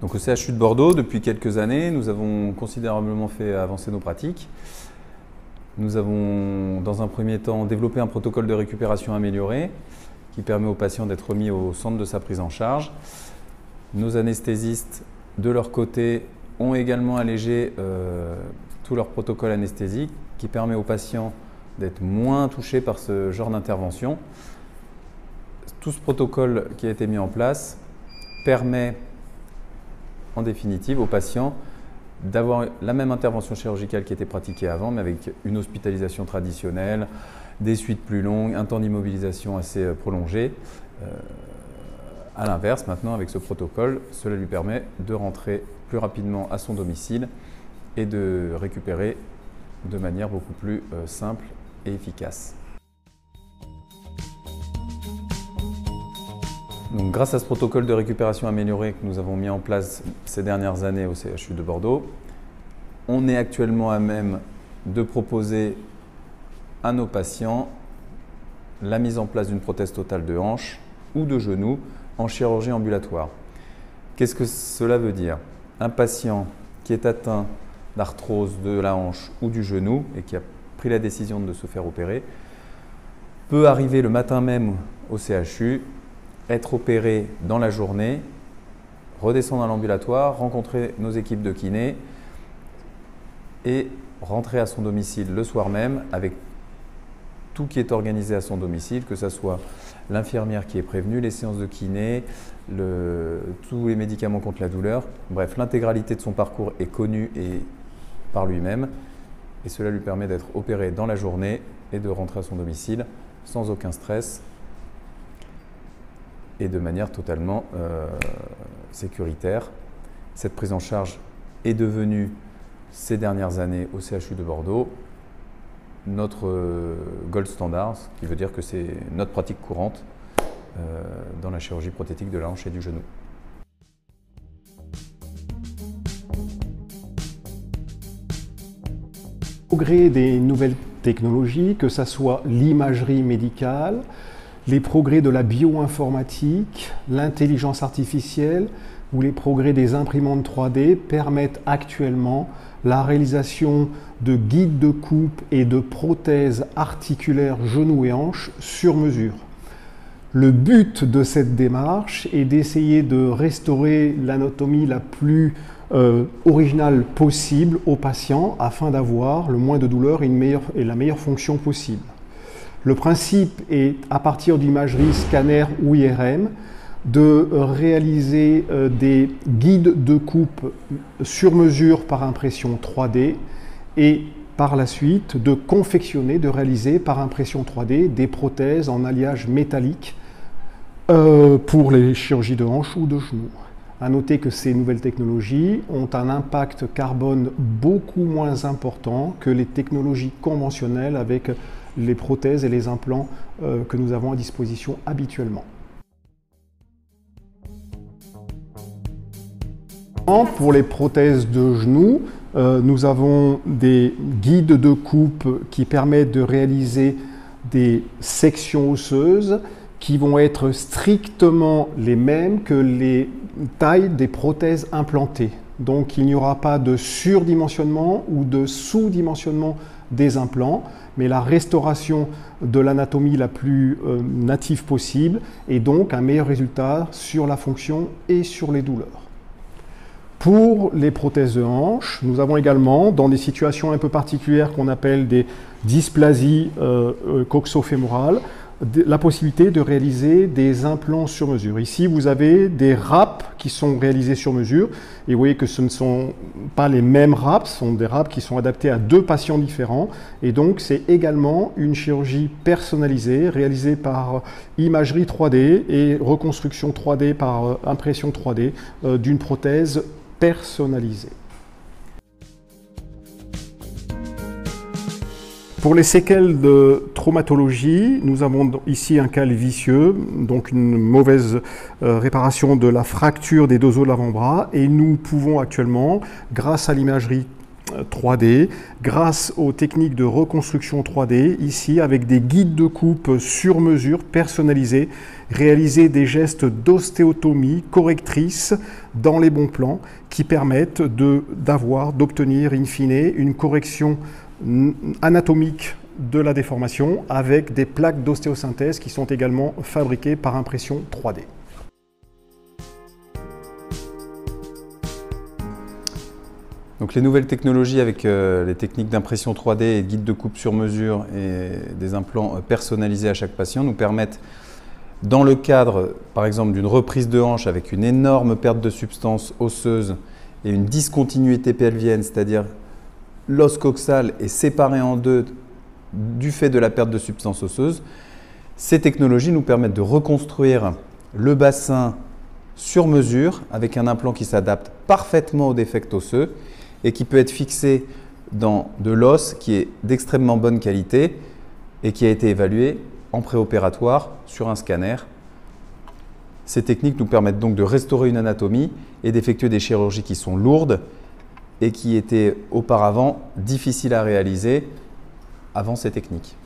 Donc au CHU de Bordeaux, depuis quelques années, nous avons considérablement fait avancer nos pratiques. Nous avons, dans un premier temps, développé un protocole de récupération amélioré qui permet au patient d'être remis au centre de sa prise en charge. Nos anesthésistes, de leur côté, ont également allégé tout leur protocole anesthésique qui permet aux patients d'être moins touchés par ce genre d'intervention. Tout ce protocole qui a été mis en place permet en définitive aux patients d'avoir la même intervention chirurgicale qui était pratiquée avant, mais avec une hospitalisation traditionnelle, des suites plus longues, un temps d'immobilisation assez prolongé. À l'inverse, maintenant, avec ce protocole, cela lui permet de rentrer plus rapidement à son domicile et de récupérer de manière beaucoup plus simple et efficace. Donc, grâce à ce protocole de récupération amélioré que nous avons mis en place ces dernières années au CHU de Bordeaux, on est actuellement à même de proposer à nos patients la mise en place d'une prothèse totale de hanche ou de genou en chirurgie ambulatoire. Qu'est-ce que cela veut dire? Un patient qui est atteint d'arthrose de la hanche ou du genou et qui a pris la décision de se faire opérer peut arriver le matin même au CHU, être opéré dans la journée, redescendre à l'ambulatoire, rencontrer nos équipes de kinés et rentrer à son domicile le soir même avec tout qui est organisé à son domicile, que ce soit l'infirmière qui est prévenue, les séances de kiné, tous les médicaments contre la douleur. Bref, l'intégralité de son parcours est connue et par lui-même et cela lui permet d'être opéré dans la journée et de rentrer à son domicile sans aucun stress et de manière totalement sécuritaire. Cette prise en charge est devenue ces dernières années au CHU de Bordeaux notre gold standard, ce qui veut dire que c'est notre pratique courante dans la chirurgie prothétique de la hanche et du genou. Au gré des nouvelles technologies, que ce soit l'imagerie médicale, les progrès de la bioinformatique, l'intelligence artificielle ou les progrès des imprimantes 3D permettent actuellement la réalisation de guides de coupe et de prothèses articulaires genoux et hanches sur mesure. Le but de cette démarche est d'essayer de restaurer l'anatomie la plus originale possible aux patients afin d'avoir le moins de douleur et la meilleure fonction possible. Le principe est, à partir d'imagerie scanner ou IRM, de réaliser des guides de coupe sur mesure par impression 3D et par la suite de confectionner, de réaliser par impression 3D des prothèses en alliage métallique pour les chirurgies de hanche ou de genoux. À noter que ces nouvelles technologies ont un impact carbone beaucoup moins important que les technologies conventionnelles avec les prothèses et les implants que nous avons à disposition habituellement. Pour les prothèses de genoux, nous avons des guides de coupe qui permettent de réaliser des sections osseuses qui vont être strictement les mêmes que les tailles des prothèses implantées. Donc il n'y aura pas de surdimensionnement ou de sous-dimensionnement des implants, mais la restauration de l'anatomie la plus native possible et donc un meilleur résultat sur la fonction et sur les douleurs. Pour les prothèses de hanche, nous avons également, dans des situations un peu particulières qu'on appelle des dysplasies coxofémorales, la possibilité de réaliser des implants sur mesure. Ici, vous avez des wraps qui sont réalisés sur mesure et vous voyez que ce ne sont pas les mêmes wraps, ce sont des wraps qui sont adaptés à deux patients différents et donc c'est également une chirurgie personnalisée réalisée par imagerie 3D et reconstruction 3D par impression 3D d'une prothèse personnalisée. Pour les séquelles de traumatologie, nous avons ici un cal vicieux, donc une mauvaise réparation de la fracture des deux os de l'avant-bras et nous pouvons actuellement, grâce à l'imagerie 3D grâce aux techniques de reconstruction 3D, ici avec des guides de coupe sur mesure personnalisés, réaliser des gestes d'ostéotomie correctrice dans les bons plans qui permettent d'obtenir in fine une correction anatomique de la déformation avec des plaques d'ostéosynthèse qui sont également fabriquées par impression 3D. Donc les nouvelles technologies avec les techniques d'impression 3D et de guides de coupe sur mesure et des implants personnalisés à chaque patient nous permettent, dans le cadre par exemple d'une reprise de hanche avec une énorme perte de substance osseuse et une discontinuité pelvienne, c'est-à-dire l'os coxal est séparé en deux du fait de la perte de substance osseuse, ces technologies nous permettent de reconstruire le bassin sur mesure avec un implant qui s'adapte parfaitement aux défects osseux et qui peut être fixé dans de l'os qui est d'extrêmement bonne qualité et qui a été évalué en préopératoire sur un scanner. Ces techniques nous permettent donc de restaurer une anatomie et d'effectuer des chirurgies qui sont lourdes et qui étaient auparavant difficiles à réaliser avant ces techniques.